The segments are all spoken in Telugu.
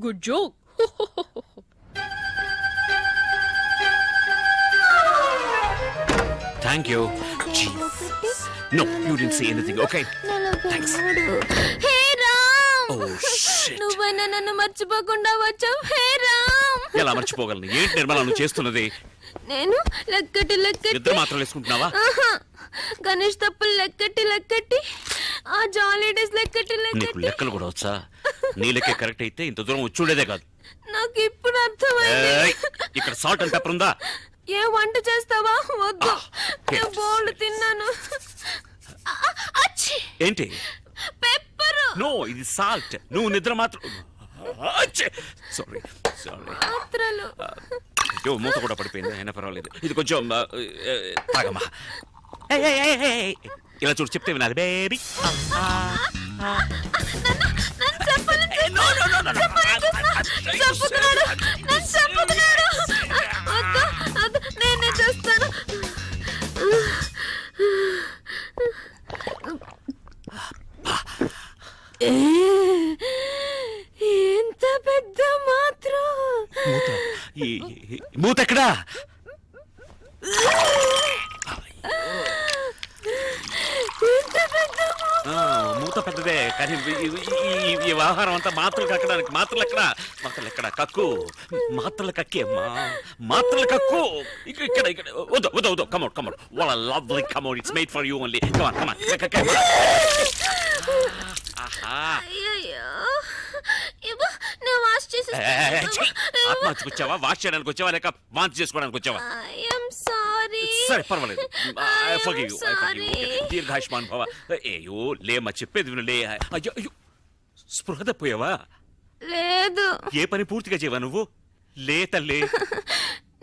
Good joke. Thank you. No, you didn't say anything. Okay. Thanks. Hey Ram. Oh shit. నువ్వైనా నన్ను మర్చిపోకుండా వచ్చావు. Hey Ram. ఎలా మర్చిపోగలను? ఏంటి నిర్మల నువ్వు చేస్తున్నది? నేను లెక్కటి ఇద్దరు మాత్రం వేసుకుంటున్నావా? గణేష్ తప్పులు లెక్కటి ఆ జాలీ డేస్ లెక్కటి నీకు లెక్కలు కూడా వచ్చా? నీ లెక్క కరెక్ట్ అయితే ఇంత దూరం వచ్చుండేదే కాదు. నాకు ఇప్పుడు అర్థమైంది. ఇక్కడ సాల్ట్ అండ్ పెప్పర్ ఉందా? ఏ వంట చేస్తావా? వద్దు, నేను బోల్డ్ తిన్నాను. ఏంటి పెప్పర్? నో, ఇది సాల్ట్. నువ్వు నిద్ర మాత్రం. సారీ మాత్రలు. అయ్యో, మూత కూడా పడిపోయింది. అయినా పర్వాలేదు. ఇది కొంచెం తాగమ్మా. ఇలా చూడు, చెప్తే వినాలి బేబీ. నేనే చేస్తాను. ఎంత పెద్ద మాత్రం. మూత ఎక్కడా? మూత పెద్దదే, కానీ ఈ వ్యవహారం అంతా మాత్రలు కక్కడానికి. మాత్రలు ఎక్కడ కక్కు. మాత్రలు కక్కే మాత్రలు కక్కు. ఇక్కడ వద్దు come out. What a lovely commode. It's made for you only. Come on. ఆత్మహత్యకు వచ్చావా, వాష్ చేయడానికి వచ్చావా, లేక వాంతి చేసుకోవడానికి వచ్చావా? సరే పర్వాలేదు. దీర్ఘాయుష్మాన్ భవ. అయ్యో లేమ్మా, చెప్పేది విను. లే. అయ్యో స్పృహ తప్పోయావా? లేదు. ఏ పని పూర్తిగా చేయవా నువ్వు? లే తల్లి.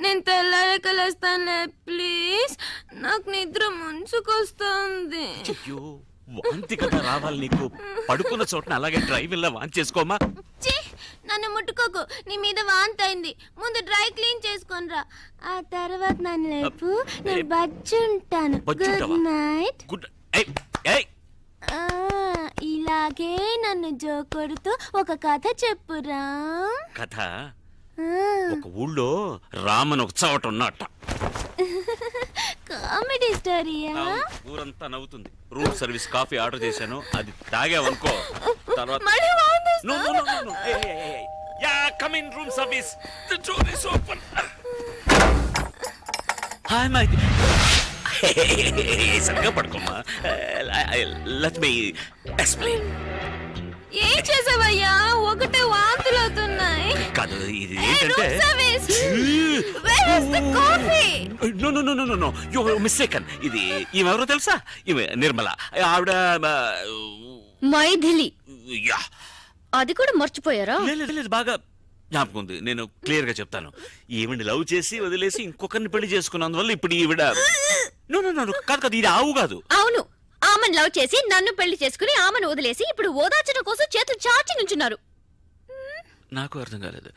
నేను తెల్లారక లేస్తానులే ప్లీజ్. నాకు నిద్ర ముంచుకొస్తుంది. అయ్యో వాంతి కదా రావాలి నీకు. పడుకున్న చోటన అలాగే డ్రైవింగ్ లా వాంతి చేసుకోమా? నన్ను ముట్టుకోకు, నీ మీద వాంతి అయింది. ముందు డ్రై క్లీన్ చేసుకొనిరా, ఆ తర్వాత నన్ను లేపు. నేను బజ్జుంటాను. Good night. ఇలాగే నన్ను జోకొడుతూ ఒక కథ చెప్పురా. కథ? ఒక ఊళ్ళో రామన్ ఒక చోట ఉన్నట్ట. కామెడీ స్టోరీయా? ఊరంతా నవ్వుతుంది. రూమ్ సర్వీస్ కాఫీ ఆర్డర్ చేశాను, అది తాగావనుకో తర్వాత. Come in, room service. The door is open. Hi, my. సరిగ్గా పడుకోమ్మా. Let me explain. ఏం చేసావయ్యా? ఒకటే వాంతులు అవుతున్నాయి. కాదు, ఇది ఏంటంటే నో యు మిస్టేకన్. ఇది ఈమెవరో తెలుసా? ఈమె నిర్మల. ఆవిడ మైథిలి. అది కూడా మర్చిపోయారా? లేదు, బాగా జ్ఞాపకం ఉంది. నేను క్లియర్ గా చెప్తాను. ఈవిడ లవ్ చేసి వదిలేసి ఇంకొకరిని పెళ్లి చేసుకున్నందువల్ల ఇప్పుడు ఈవిడ. నో కాదు, ఇది ఆవు కాదు. అవును, ఆమెను లవ్ చేసి నన్ను పెళ్లి చేసుకుని ఆమెను వదిలేసి ఇప్పుడు ఓదార్చడం కోసం చేతులు చాచి నుంచున్నారు. నాకు అర్థం కాలేదు.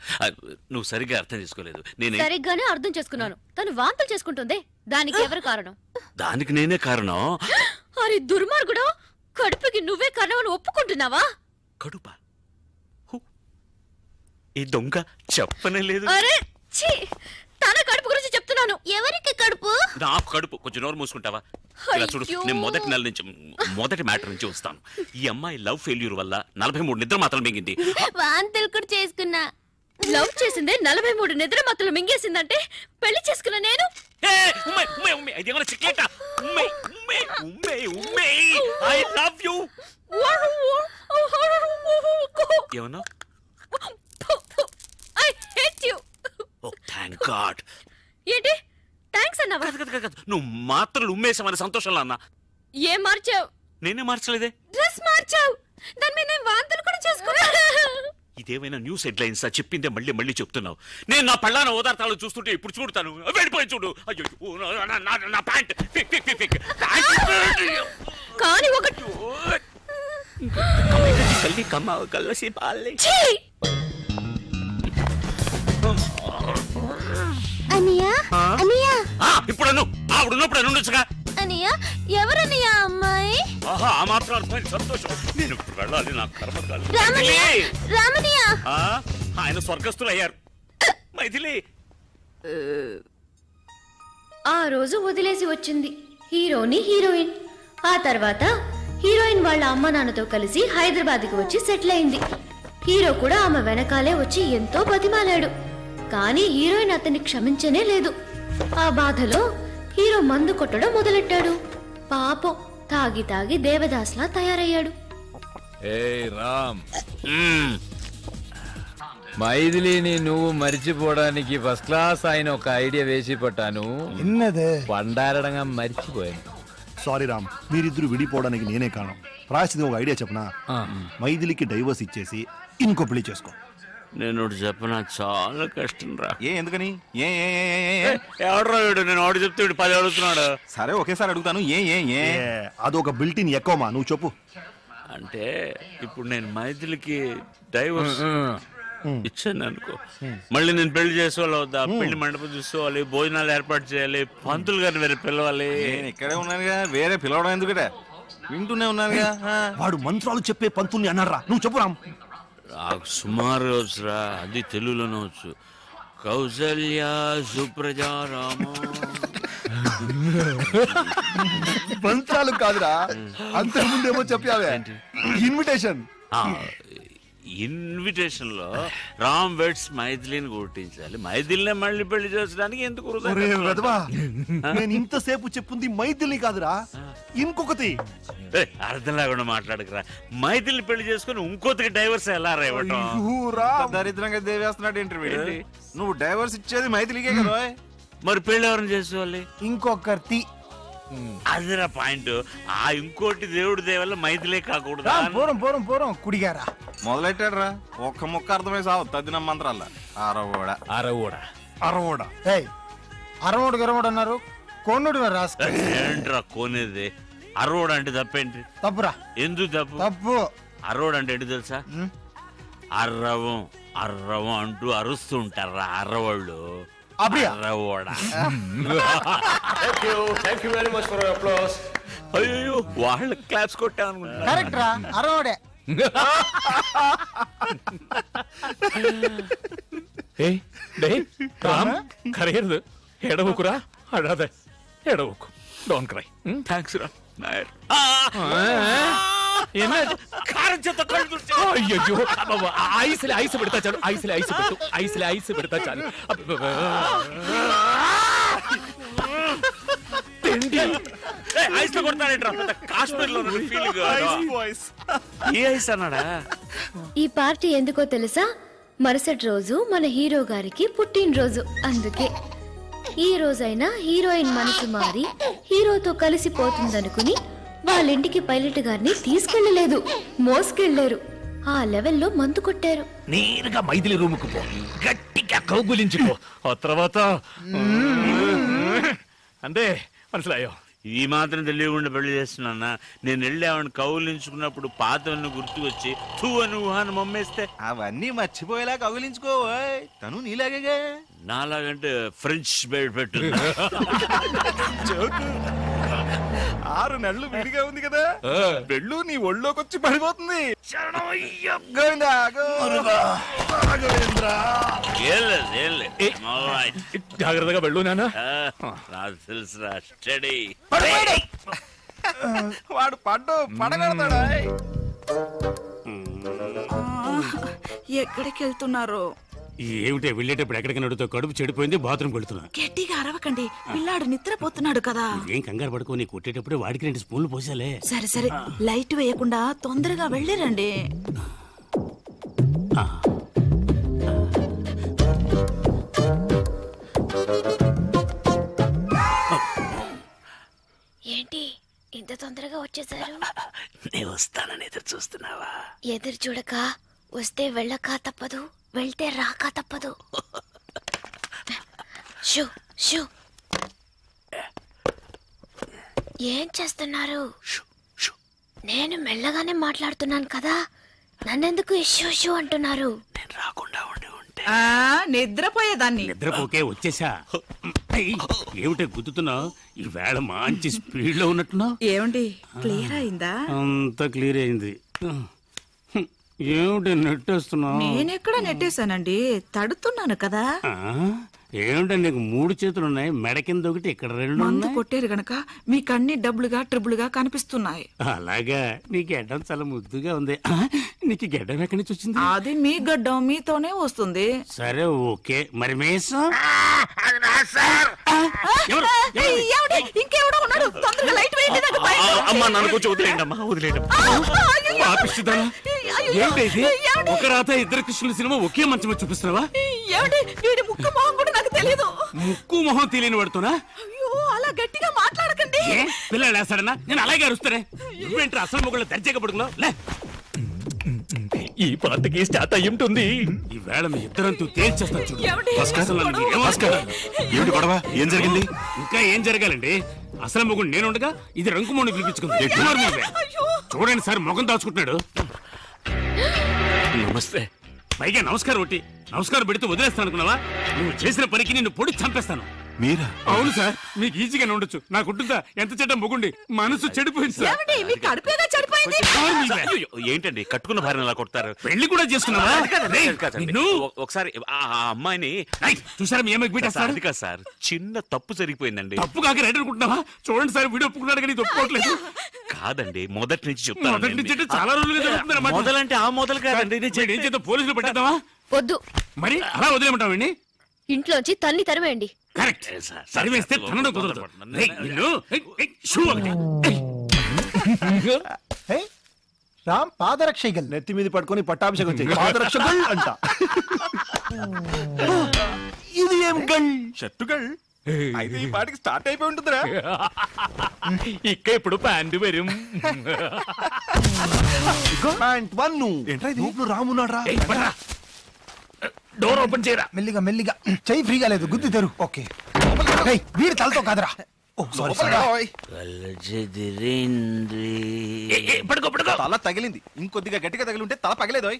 నువ్వు సరిగ్గా అర్థం చేసుకోలేదు. నేను సరిగ్గానే అర్థం చేసుకున్నాను. తను వాంతులు చేసుకుంటుంది. దానికి ఎవరు కారణం? దానికి నేనే కారణం. అరే దుర్మార్గుడా, కడుపుకి నువ్వే కారణం అని ఒప్పుకుంటున్నావా? కడుపా? ఈ దొంగ చెప్పనే లేదు. అరే ఛీ, తన కడుపు గురించి చెప్తున్నాను. ఎవరికి కడుపు? నాకు కడుపు. కొంచెం నోరు మూసుకుంటావా? ఇలా చూడు, నేను మొదటి నెల నుంచి మొదటి మ్యాటర్ నుంచి వస్తాను. ఈ అమ్మాయి లవ్ ఫెయిల్యూర్ వల్ల 43 నిద్ర మాత్రలు మింగింది. వాంతులు కూడా చేసుకున్నా. లవ్ చేసిందే 43 నిద్ర మాత్రలు మింగేసిందంటే పెళ్లి చేసుకున్నా నేను. ఏమన్నా? I hate you. Oh, thank God. ఏంటి థాంక్స్ అన్నావా? నువ్వు మాత్రలు ఉమ్మేసామని సంతోషంలో అన్నా. ఏం మార్చావు? నేనే మార్చలేదే. డ్రెస్ మార్చావు. దాని మీద నేను వాంతులు కూడా చేసుకున్నా. ఇదేమైనా న్యూస్ హెడ్లైన్స్ చెప్పిందే మళ్ళీ చెప్తున్నావు. నేను నా పళ్ళాన ఓదార్తాలు చూస్తుంటే ఇప్పుడు చూడతాను. వెళ్ళిపోయి చూడు. అయ్యో నా ప్యాంట్ కానీ ఒకటి కల్లి కమ్మ కల్లసి పాలే. అనియా అనియా ఇప్పుడు ఆవిడున్నప్పుడు నుండొచ్చుగా. అనియా ఎవరనియా అమ్మాయి? ఆహా, ఆ మాత్రం అర్థమైంది. సంతోషం. నేను ఇప్పుడు వెళ్ళాలి, నా కర్మ కాదు. రామనియా ఆయన స్వర్గస్థులు అయ్యారు. మైథిలి ఆ రోజు వదిలేసి వచ్చింది హీరోని హీరోయిన్. ఆ తర్వాత హీరోయిన్ వాళ్ళ అమ్మ నాన్నతో కలిసి హైదరాబాద్కి వచ్చి సెటిల్ అయింది. హీరో కూడా ఆమె వెనకాలే వచ్చి ఎంతో బతిమాలాడు. కానీ హీరోయిన్ అతన్ని క్షమించనే లేదు. ఆ బాధలో హీరో మందు కొట్టడం మొదలెట్టాడు. పాపం తాగి తాగి దేవదాస్లా తయారయ్యాడు. రామ్, మైథిలిని నువ్వు మర్చిపోవడానికి ఫస్ట్ క్లాస్ ఆయన ఒక ఐడియా వేసి పట్టాను. పండారడంగా మర్చిపోయాను. సారీ రామ్, మీరిద్దరు విడిపోవడానికి నేనే కారణం. ప్రాయశ్చితం ఒక ఐడియా చెప్పనా? మైథిలికి డైవర్స్ ఇచ్చేసి ఇంకో పెళ్లి చేసుకో. నేను చెప్పనా, చాలా కష్టం రా. ఎందుకని? ఎవడరా వీడు? నేను ఆడు చెప్తే వీడు 10 అడుగుతున్నాడు. సరే ఒకేసారి అడుగుతాను. అదొక బిల్టిన్ ఎక్కువమా, నువ్వు చెప్పు. అంటే ఇప్పుడు నేను మైథిలికి డైవర్స్ ఇచ్చాను అనుకో, మళ్ళీ నేను పెళ్లి చేసుకోవాలి వద్దా? పెళ్లి మండపం చూసుకోవాలి, భోజనాలు ఏర్పాటు చేయాలి, పంతులు గారిని వేరే పిలవాలి. నేను ఇక్కడే ఉన్నానుగా, వేరే పిలవడం ఎందుకట? వింటూనే ఉన్నానుగా. వాడు మంత్రాలు చెప్పే పంతుల్ని అన్నారా? నువ్వు చెప్పు రామ్. నాకు సుమారు వచ్చురా, అది తెలుగులోనే వచ్చు. కౌసల్య సుప్రజా రామ. మంత్రాలు కాదురా, అంతకుముందేమో చెప్పావే ఇన్విటేషన్. ఇన్విటేషన్ లో రామ్ వెడ్స్ మైథిలిని గుర్తించాలి. మైథిలినే మళ్ళీ పెళ్లి చేసడానికి ఎందుకు? నేను ఇంతసేపు చెప్పింది మైథిలిని కాదురా, ఇంకొకటి. అర్థం లేకుండా మాట్లాడకరా. మైథిలిని పెళ్లి చేసుకుని ఇంకోతికి డైవర్స్ ఎలా రేవటం? దరిద్రంగా దేవేస్తున్నాడు ఇంటర్వ్యూ. నువ్వు డైవర్స్ ఇచ్చేది మైథిలికే కదా, మరి పెళ్లి ఎవరిని చేసుకోవాలి? ఇంకొకటి. అదిరా పాయింట్. ఆ ఇంకోటి దేవుడి దేవల్ల మైథిలే కాకూడదు. పూరం కుడిగారా మొదలెట్టాడు రా. ఒక్క ముక్క అర్థమై సావు తద్దిన మంత్రాల. అరవోడ గరవోడు అన్నారు. కోనుడు ఏంట్రా కోనేది? అరవోడు అంటే తప్పేంటి? తప్పురా. ఎందుకు తప్పు? అరవోడు అంటే ఏంటి తెలుసా? అర్రవం అర్రవం అంటూ అరుస్తూ ఉంటారా అర్రవాళ్ళు. అయ్యో వాళ్ళ క్లాప్స్ కొట్టాను. కరయదు, ఎడవకురా. అడాదే ఎడవకు. Don't cry. థ్యాంక్స్ రా నాయర్. అయ్యో ఐస్ పెడతా చాలు. ఐస్ పెడతా చాలు. ఈ పార్టీ ఎందుకో తెలుసా? మరుసటి రోజు మన హీరో గారికి పుట్టినరోజు. అందుకే ఈ రోజైనా హీరోయిన్ మనసు మారి హీరోతో కలిసిపోతుందనుకుని వాళ్ళింటికి పైలట్ గారిని తీసుకెళ్లలేదు, మోసుకెళ్లారు. ఆ లెవెల్లో మందు కొట్టారు. నేరుగా మైథిలి రూముకు పో, గట్టిగా కౌగులించుకో. ఆ తర్వాత అంతే. మనసులాయో ఈ మాత్రం తెలియకుండా పెళ్లి చేస్తున్నా. నేను వెళ్ళామని కౌలించుకున్నప్పుడు పాతవన్నీ గుర్తు వచ్చి నువ్వు మమ్మేస్తే అవన్నీ మర్చిపోయేలా కౌగిలించుకో. తను నీలాగే. నాలాగంటే ఫ్రెంచ్ బెడ్ పెట్టు. 6 నెలలు విడిగా ఉంది కదా, పెళ్ళు నీ ఒళ్ళోకి వచ్చి పడిపోతుంది. జాగ్రత్తగా వెళ్ళు నాన్న. నాకు తెలుసురా. స్టడీ. వాడు పడగడతాడా? ఎక్కడికి వెళ్తున్నారు? ఏమిటే వెళ్ళేటప్పుడు ఎక్కడికి నడుతో కడుపు చెడిపోయింది, బాత్రూమ్ వెళ్తున్నా. గట్టిగా అరవకండి, పిల్లాడు నిద్రపోతున్నాడు కదా. ఏం కంగారు పడుకో, నీ కొట్టేటప్పుడు వాడికి 2 స్పూన్లు పోసాలే. సరే సరే, లైట్ వేయకుండా తొందరగా వెళ్ళిరండి. ఏంటి ఇంత తొందరగా వచ్చేసారు? నేను వస్తానని ఎదురు చూస్తున్నావా? ఎదురు చూడక వస్తే వెళ్ళక తప్పదు, వెళ్తే రాక తప్పదు. Shoe shoe. ఏం చేస్తున్నారు? నేను మెల్లగానే మాట్లాడుతున్నాను కదా, నన్నెందుకు షూ షూ అంటున్నారు? నేను రాకుండా ఉండి ఉంటే నిద్రపోయేదాన్ని. నిద్రపోకే వచ్చేసా. ఏమిటే గుద్దుతున్నావు? ఈ వేళ మంచి స్పీడ్ లో ఉన్నట్టున్నావు. ఏమండి, క్లియర్ అయిందా? అంతా క్లియర్ అయింది. ఏమిటి నెట్టేస్తున్నావు? నేనెక్కడ నెట్టేశానండి, తడుతున్నాను కదా. ఏమిటంటే నీకు 3 చేతులున్నాయి, మెడ కింద ఒకటి, ఇక్కడ 2 మందు కొట్టారు గనక మీకు అన్ని డబ్బులుగా ట్రిబుల్గా కనిపిస్తున్నాయి. అలాగా? నీ గడ్డం చాలా ముద్దుగా ఉంది. నీకు గడ్డం ఎక్కడి నుంచి వచ్చింది? అది మీ గడ్డం మీతోనే వస్తుంది. సరే ఓకే, మరి మీసం? ఇంకెవడో ఉన్నాడు, తొందరగా లైట్ వేయండి. అమ్మా నన్ను కొంచెం వదిలేయండి అమ్మా, వదిలేయండి. ఏంటి ఒక రాత 2 కృష్ణుల సినిమా ఒకే మంచం చూపిస్తున్నావా? వీడి ముక్కు మొహం కూడా నాకు తెలియదు. ముక్కు మొహం తెలియని పడుతున్నా? అయ్యో అలా గట్టిగా మాట్లాడకండి. పిల్లలు వేస్తాడన్నా, నేను అలాగే అరుస్తానే. నువ్వేంటి అసలు మొగుళ్ళు దర్జాగా పడుకున్నావు? లే, ఈ పాటకి స్టార్ట్ అయ్యి ఉంటుంది. ఈ వేళ మీ ఇద్దరంతూ తేల్చేస్తాను చూడు. ఏమిటి గొడవ? ఏం జరిగింది? ఇంకా ఏం జరగాలండి? అసలు మొగుడు నేనుండగా ఇది రంకుమోని పిలిపించుకుంది. చూడండి సార్, మొగం దాచుకుంటున్నాడు. నమస్తే. పైగా నమస్కారం ఒకటి, నమస్కారం పెడితే వదిలేస్తాను అనుకున్నావా? నువ్వు చేసిన పనికి నిన్ను పొడి చంపేస్తాను. మీరా? అవును సార్, మీకు ఈజీగానే ఉండొచ్చు. నాకుంటుందా? ఎంత చెడ్డ మొగుండి, మనసు చెడిపోయింది సార్. ఏంటండి కట్టుకున్న భార్యను అలా కొడతారు? పెళ్లి కూడా చేసుకున్నావా? ఒకసారి ఆ అమ్మాయిని చూసారా మీ అమ్మాయికి పెట్టేస్తారు. అది కాదు సార్, చిన్న తప్పు జరిగిపోయిందండి. తప్పు కాక రైట్ అనుకుంటున్నావా? చూడండి సార్, వీడియో ఒప్పుకున్నాడు కానీ ఒప్పుకోవట్లేదు. కాదండి, మొదటి నుంచి చెప్తాను. మొదటి నుంచి అంటే చాలా రోజులుగా జరుగుతుందన్నమాట. మొదలంటే ఆ మొదలు కాదండి. ఏం చేద్దాం, పోలీసులు పెట్టేద్దామా? వద్దు, మరి అలా వదిలేమంటావండి? ఇంట్లోంచి తన్ని తరివేయండి. కరెక్ట్, సరివేస్తే తనడం కుదరదు. రామ్ పాదరక్షగల్ నెత్తి మీద పట్టుకొని పట్టాభిషేకం చేయి. పాదరక్షగల్ అంట. ఇది ఏం గల్? షర్టుగల్ అయితే ఈ పాటికి స్టార్ట్ అయిపోయి ఉంటుందిరా. ఇక్క ఇప్పుడు ప్యాంటు వരും. ప్యాంట్ 1 ఏంట్రా ఇది? రామున్నాడ్రా. డోర్ ఓపెన్ చేయరా. మెల్లిగా మెల్లిగా, చెయ్యి ఫ్రీగా లేదు, గుద్ది తెరు. ఓకే, వీడి తలతో కాదురా. తల తగిలింది, ఇంకొద్దిగా గట్టిగా తగిలి ఉంటే తల పగలేదు.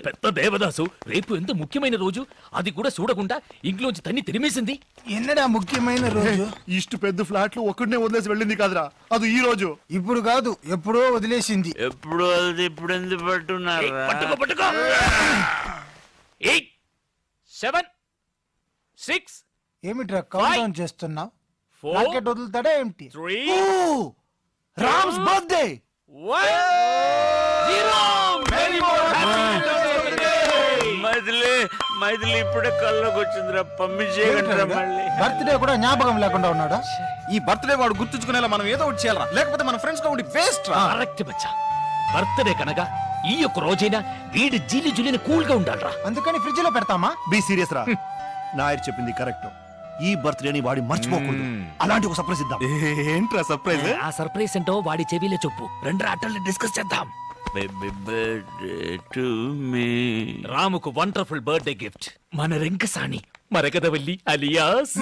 పెద్ద దేవదాసు, రేపు ఎంత ముఖ్యమైన రోజు, అది కూడా చూడకుండా ఇంట్లోంచి తన్ని తిరిమేసింది. ఎన్నడా ముఖ్యమైన రోజు? ఇಷ್ಟು పెద్ద ఫ్లాట్లు ఒక్కడనే వదిలేసి వెళ్ళింది కాదురా, అది ఈ రోజు. ఇప్పుడు కాదు, ఎప్పుడో వదిలేసింది. ఎప్పుడు ఇప్పుడు ఎందుకు పట్టున్నారు? 8 7 6 ఏమిట్రా కౌంట్ డౌన్ చేస్తున్నావు? 4 వదులుతాడా ఏమిటి? 3 రామ్స్ బర్త్డే 1 0. మైథిలి ఇప్పుడే కల్లోకి వచ్చిందిరా, పంపించేయగలరా మళ్ళీ? బర్త్డే కూడా జ్ఞాపకం లేకుండా ఉన్నాడా? ఈ బర్త్డే వాడు గుర్తుంచుకునేలా మనం ఏదో ఒకటి చేయాలరా, లేకపోతే మన ఫ్రెండ్స్ గా ఉండి వేస్ట్ రా. కరెక్ట్ బచ్చా, బర్త్డే కనగా ఈ యొక్క రోజైనా వీడి జీలి జులిని కూల్ గా ఉండాలరా. అందుకని ఫ్రిడ్జ్ లో పెడతామా? బీ సీరియస్ రా. నాయర్ చెప్పింది కరెక్ట్. ఈ బర్త్డేని వాడి మర్చిపోకూడదు. అలాంటి ఒక సర్ప్రైజ్ ఇద్దాం. ఏంట్రా సర్ప్రైజ్? ఆ సర్ప్రైజ్ ఏంటో వాడి చెవిలో చెప్పు, రెండు ఆటల్ని డిస్కస్ చేద్దాం. రాముకు వండర్ఫుల్ బర్త్డే గిఫ్ట్ మన రంగసాని మరగదవల్లి అలియాస్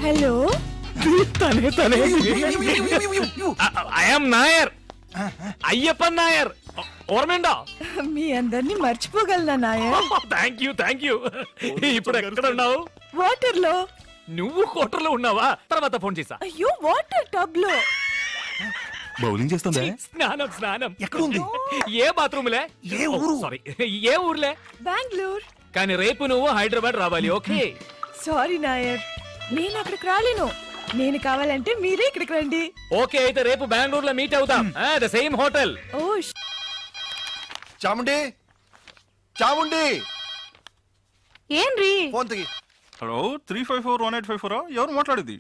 హలో, తనే తనే ఐఎమ్ నాయర్, అయ్యప్పన్ నాయర్. ఓర్మేండా? మీ అందరినీ మర్చిపోగలనా నాయర్? Thank you. ఇప్పుడు ఎక్కడ ఉన్నావు? వాటర్ లో. నువ్వు క్వార్టర్ లో ఉన్నావా? తర్వాత ఫోన్ చేసా. అయ్యో, వాటర్ టబ్ లో. బౌలింగ్ చేస్తుందా? స్నానం. ఎక్కడ ఉంది? ఏ బాత్రూమ్లే? ఏ ఊరు? సారీ, ఏ ఊర్లే? బెంగళూరు. కానీ రేపు నువ్వు హైదరాబాద్ రావాలి. ఓకే? సారీ నాయర్, నేను అక్కడికి రాలేను. నేను కావాలంటే మీరే ఇక్కడికి రండి. ఓకే, అయితే రేపు బెంగళూరులో మీట్ అవుతాం. The same hotel. ఓ చాముండి, చాముండి ఏంరి? ఫోన్ తగి. హలో, 3541854 ఎవరు మాట్లాడేది?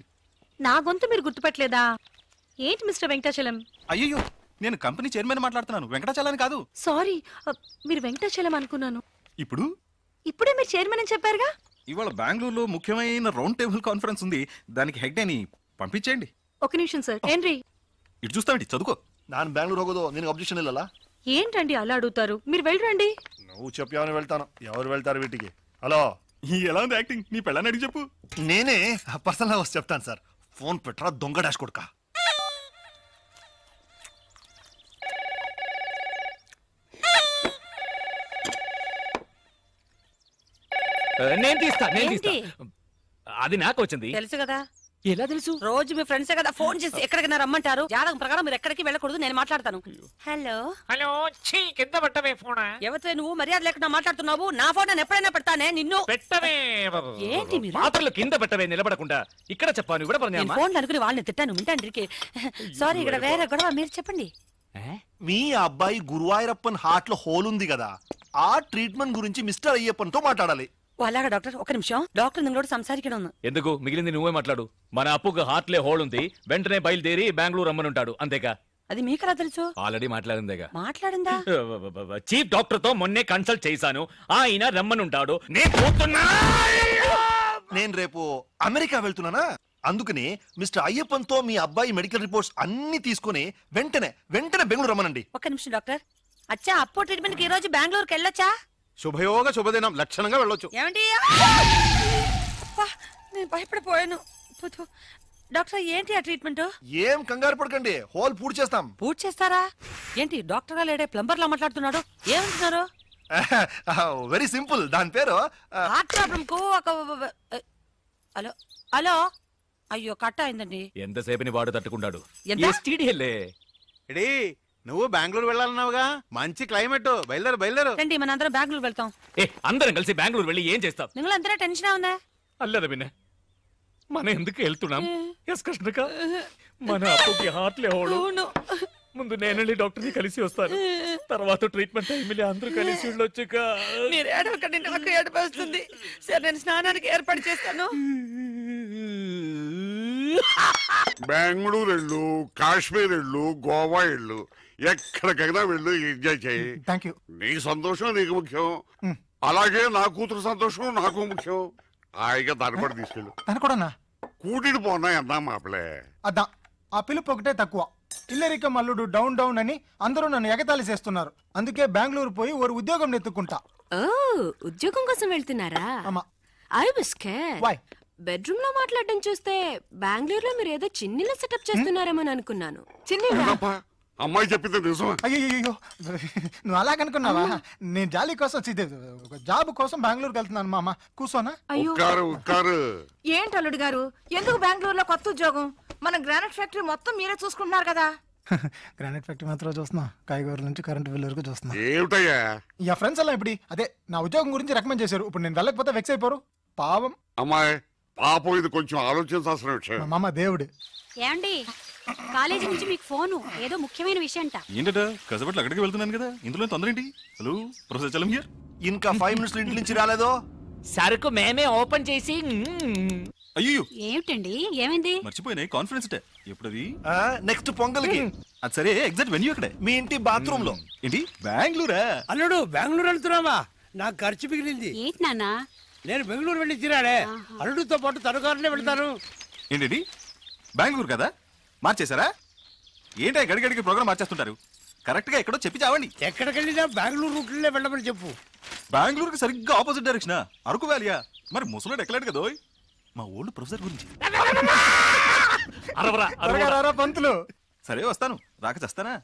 నా గొంతు మీరు గుర్తుపట్టలేదా? ఏంటి మిస్టర్ వెంకటాచలం? అయ్యో, నేను కంపెనీ చైర్మన్ మాట్లాడుతున్నాను, వెంకటాచలాని కాదు. సారీ, మీరు వెంకటాచలం అనుకున్నాను. ఇప్పుడే మీరు చైర్మన్ అని చెప్పారుగా. ఇవాళ బెంగళూరులో ముఖ్యమైన రౌండ్ టేబుల్ కాన్ఫరెన్స్ ఉంది, దానికి హెడ్ అని పంపించేయండి. ఒక నిమిషం సార్. ఏంటి ఇటు చూస్తామండి, చదువుకో. ನಾನು ಬೆಂಗಳೂರು ಹೋಗೋದು ನಿನಗೆ ಅಬ್ಜೆಕ್ಷನ್ ಇಲ್ಲಲ್ಲ? ఏంటండి అలా అడుగుతారు? మీరు వెళ్ళరండి. నువ్వు చెప్పావని వెళ్తాను. ఎవరు వెళ్తారు వీటికి? హలో, ఎలా ఉంది యాక్టింగ్? నీ పెళ్ళని అడిగి చెప్పు. నేనే పర్సనల్ వచ్చి చెప్తాను సార్. ఫోన్ పెట్టరా దొంగ డాష్ కొడుక. నేను తీస్తా అది నాకు వచ్చింది. తెలుసు కదా. ఎలా తెలుసు? రోజు మీ ఫ్రెండ్సే కదా ఫోన్ చేసి ఎక్కడికైనా రమ్మంటారు. జాతకం ప్రకారం మీరు ఎక్కడికి వెళ్ళకూడదు. నేను మాట్లాడతాను. Hello hello. కింద పెట్టవే ఫోన్. ఎవరితో నువ్వు మర్యాద లేకుండా మాట్లాడుతున్నావు? నా ఫోన్ నేను ఎప్పుడైనా పెడతానే. నిన్ను పెట్టవే. ఏంటి మీరు పాత్రలు కింద పెట్టవే నిలబడకుండా. ఇక్కడ చెప్పాను ఇక్కడ ఫోన్ అనుకుని వాళ్ళని తిట్టాను. వింటాండ్రికి. సారీ ఇక్కడ వేరే గొడవ. మీరు చెప్పండి. మీ అబ్బాయి గురువాయూరప్పన్ హార్ట్ లో హోల్ ఉంది కదా, ఆ ట్రీట్మెంట్ గురించి మిస్టర్ అయ్యప్పన్ తో మాట్లాడాలి. అలాగా డాక్టర్. ఒక నిమిషం. డాక్టర్ నింగోడు సంసారికను. ఎందుకు? మిగిలింది నువ్వే మాట్లాడు. మన అప్పుకు హార్ట్లే హోల్ ఉంది. వెంటనే బయలుదేరి బెంగళూరు రమ్మనుంటాడు. అంతేగా? అది మీకెలా తెలుసు? ఆల్రెడీ మాట్లాడిందేగా. మాట్లాడిందా? చీఫ్ డాక్టర్ తో మొన్నే కన్సల్ట్ చేశాను. ఆయన రమ్మనుంటాడు. నేను రేపు అమెరికా వెళ్తున్నానా, అందుకని మిస్టర్ అయ్యప్పన్ తో మీ అబ్బాయి మెడికల్ రిపోర్ట్స్ అన్ని తీసుకుని వెంటనే బెంగళూరు రమ్మనండి. ఒక నిమిషం డాక్టర్. అచ్చా అప్పు ట్రీట్మెంట్ కి ఈ రోజు బెంగళూరుకి వెళ్ళొచ్చా? శుభయోగ శుభదినం, లక్షణంగా వెళ్ళొచ్చు. ఏమండి? నేను భయపడిపోయాను. డాక్టర్ ఏంటి ఆ ట్రీట్మెంట్? ఏం కంగారు పడకండి, హోల్ పూర్తి చేస్తాం. పూర్తి చేస్తారా? ఏంటి డాక్టర్ గా లేడే ప్లంబర్ లా మాట్లాడుతున్నాడు? ఏమంటున్నారు? Very simple. దాని పేరు హార్ట్ ప్రాబ్లం కు ఒక హలో హలో. అయ్యో కట్ అయిందండి. ఎంతసేపని వాడు తట్టుకుంటాడు. నువ్వు బెంగళూరు వెళ్ళాలన్నావుగా, మంచి క్లైమేట్. బయలుదేరు. రండి మన అందరం బెంగళూరు వెళ్తాం. అందరం కలిసి బెంగళూరు వెళ్ళి ఏం చేస్తాం? നിങ്ങൾ అందరూ టెన్షన్ ఉందా? అల్లదా పిన్న, మనం ఎందుకు వెళ్తున్నాం? కృష్ణక మన అప్పుకి హార్ట్లే హోడు. ముందు నేను డాక్టర్ని కలిసి వస్తాను. తర్వాత ట్రీట్మెంట్ టైంలో అందరూ కలిసి వెళ్ళొచ్చుక. మీరు ఏడవకండి, నాకు ఏడుపు వస్తుంది. సరే నేను స్నానానికి ఏర్పాటు చేస్తాను. బెంగళూరు వెళ్ళు, కాశ్మీర్ వెళ్ళు, గోవా వెళ్ళు, ఎక్కడికైనా వెళ్ళు, ఎంజాయ్ చేయి. నీ సంతోషం నీకు ముఖ్యం, అలాగే నా కూతురు సంతోషం నాకు ముఖ్యం. హాయిగా దాన్ని కూడా తీసుకెళ్ళు. కూటిని పోనా అన్నా మాపలే. అదా ఆ పిలుపు ఒకటే తక్కువ. ఇల్లరిక మల్లుడు డౌన్ డౌన్ అని అందరూ నన్ను ఎగతాళి చేస్తున్నారు. అందుకే బెంగళూరు పోయి ఓ ఉద్యోగం నెత్తుకుంటా. ఉద్యోగం కోసం వెళ్తున్నారా? I was scared. బెడ్రూమ్ లో మాట్లాడడం చూస్తే బెంగళూరులో మీరు ఏదో చిన్నిల సెటప్ చేస్తున్నారేమో అనుకున్నాను. అమ్మాయి చెప్పింది నిజం. అయ్యో నువ్వు అలాగనుకున్నావా? నేను జాలీ కోసం జాబ్ కోసం బెంగళూరుకి వెళ్తున్నాను. మామ కూర్చోనా? ఏంటి అల్లుడు గారు, ఎందుకు బెంగళూరులో కొత్త ఉద్యోగం? మన గ్రానైట్ ఫ్యాక్టరీ మొత్తం మీరే చూసుకుంటున్నారు కదా. గ్రానైట్ ఫ్యాక్టరీ మాత్రం చూస్తున్నా, కాయగూరల నుంచి కరెంట్ బిల్ వరకు చూస్తున్నా. ఏమిటయ్యా ఫ్రెండ్స్ అలా ఇప్పుడు అదే నా ఉద్యోగం గురించి రికమెండ్ చేశారు. ఇప్పుడు నేను వెళ్ళకపోతే వెక్స్ అయిపోరు. పాపం అమ్మాయి, పాపం ఇది కొంచెం ఆలోచించాల్సిన విషయం. మామ దేవుడు. ఏమండి, కాలేజీ నుంచి మీకు ఫోను, ఏదో ముఖ్యమైన విషయం అంట. ఏంటట? కసపట్లు అక్కడికి వెళ్తున్నాను కదా, ఇందులో తొందర ఏంటి? Hello professor Chalam here. ఇంకా 5 మినిట్స్ ఇంటి నుంచి రాలేదో? సరుకు మేమే ఓపెన్ చేసి. అయ్యో ఏమిటండి, ఏమైంది? మర్చిపోయినాయి కాన్ఫరెన్స్ డే. ఎప్పుడది? నెక్స్ట్ పొంగల్కి. అది సరే, ఎగ్జాక్ట్ వెన్యూ అక్కడే. మీ ఇంటి బాత్రూమ్ లో. ఏంటి బెంగళూరా? అల్లుడు బెంగళూరు వెళ్తున్నావా? నాకు ఖర్చు మిగిలింది. ఏంటి నాన్న? నేను బెంగళూరు వెళ్ళి తిరాడే. అల్లుడితో పాటు తనగారునే వెళ్తాను. ఏంటి బెంగళూరు కదా? మార్చేశారా? ఏంటి గడిగడికి ప్రోగ్రామ్ మార్చేస్తుంటారు? కరెక్ట్ గా ఎక్కడో చెప్పి చావండి. ఎక్కడికి వెళ్ళినా బెంగళూరు రూట్లే వెళ్ళమని చెప్పు. బెంగళూరుకి సరిగ్గా ఆపోజిట్ డైరెక్షన్. అరకు వ్యాలియా? మరి ముసలాడు ఎక్కలేడు కదా. మా ఓల్డ్ ప్రొఫెసర్ గురించి. పంతులు సరే వస్తాను, రాక చేస్తానా?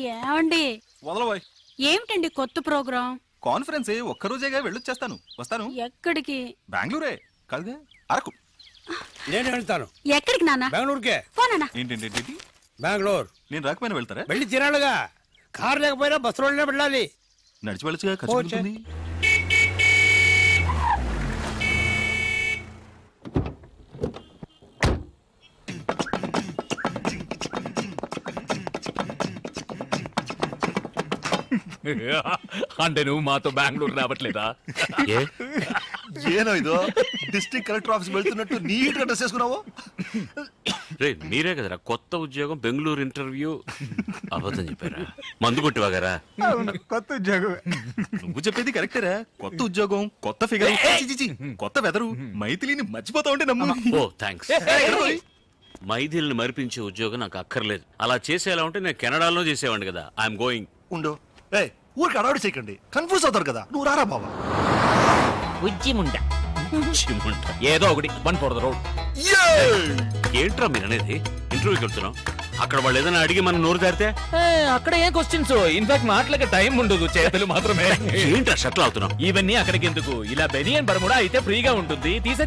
ఏమండి వదలబోయ్. ఏమిటండి కొత్త ప్రోగ్రాం? కాన్ఫరెన్స్ ఒక్కరోజేగా వెళ్ళొచ్చేస్తాను. వస్తాను. ఎక్కడికి? బెంగళూరే కాదుగా, అరకు. నేను వెళ్తాను. ఎక్కడికి నాన్న? బెంగళూరుకే. ఏంటి బెంగళూరు? నేను రాకపోయినా వెళ్తారా? వెళ్ళి తిరాడుగా. కారు లేకపోయినా బస్సులోనే వెళ్ళాలి. నడిచి వెళ్ళొచ్చుగా, ఖర్చు ఉంటుంది. అంటే నువ్వు మాతో బెంగళూరు రావట్లేదా? ఏనో ఇదో డిస్ట్రిక్ట్ కలెక్టర్ ఆఫీస్ వెళ్తున్నట్టు నీట్ గా డ్రెస్ చేసుకున్నావు. మీరే కదరా కొత్త ఉద్యోగం బెంగళూరు ఇంటర్వ్యూ అబద్ధం చెప్పారా? మందు కొట్టివాగారా? కొత్త ఉద్యోగం. నువ్వు చెప్పేది కరెక్టేరా. కొత్త ఉద్యోగం, కొత్త ఫిగర్, కొత్త వెదరు. మైథిలిని మర్చిపోతా ఉంటే నమ్ము. ఓ థ్యాంక్స్. మైథిలిని మరిపించే ఉద్యోగం నాకు అక్కర్లేదు. అలా చేసేలా ఉంటే నేను కెనడాలో చేసేవాడిని కదా. I'm going. ఉండు, ఊరికి అడవాడి చేయకండి, కన్ఫ్యూజ్ అవుతారు కదా. నువ్వు రారా బాబా. ఏదో ఒకటి 1 for the road. ఏంట్రా మీరు అనేది? ఇంటర్వ్యూకి వెళ్తున్నాం. అక్కడ వాళ్ళు ఏదైనా అడిగి మనం నోరు జారితే అక్కడ ఏం క్వశ్చన్స్ ఇన్ఫాక్ట్ మాటలకి టైం ఉండదు, చేతులు మాత్రమే. ఏంట్రా షట్లు అవుతున్నాం? ఇవన్నీ అక్కడికి ఎందుకు, ఇలా బెనియన్ బర్ముడా అయితే ఫ్రీగా ఉంటుంది, తీసే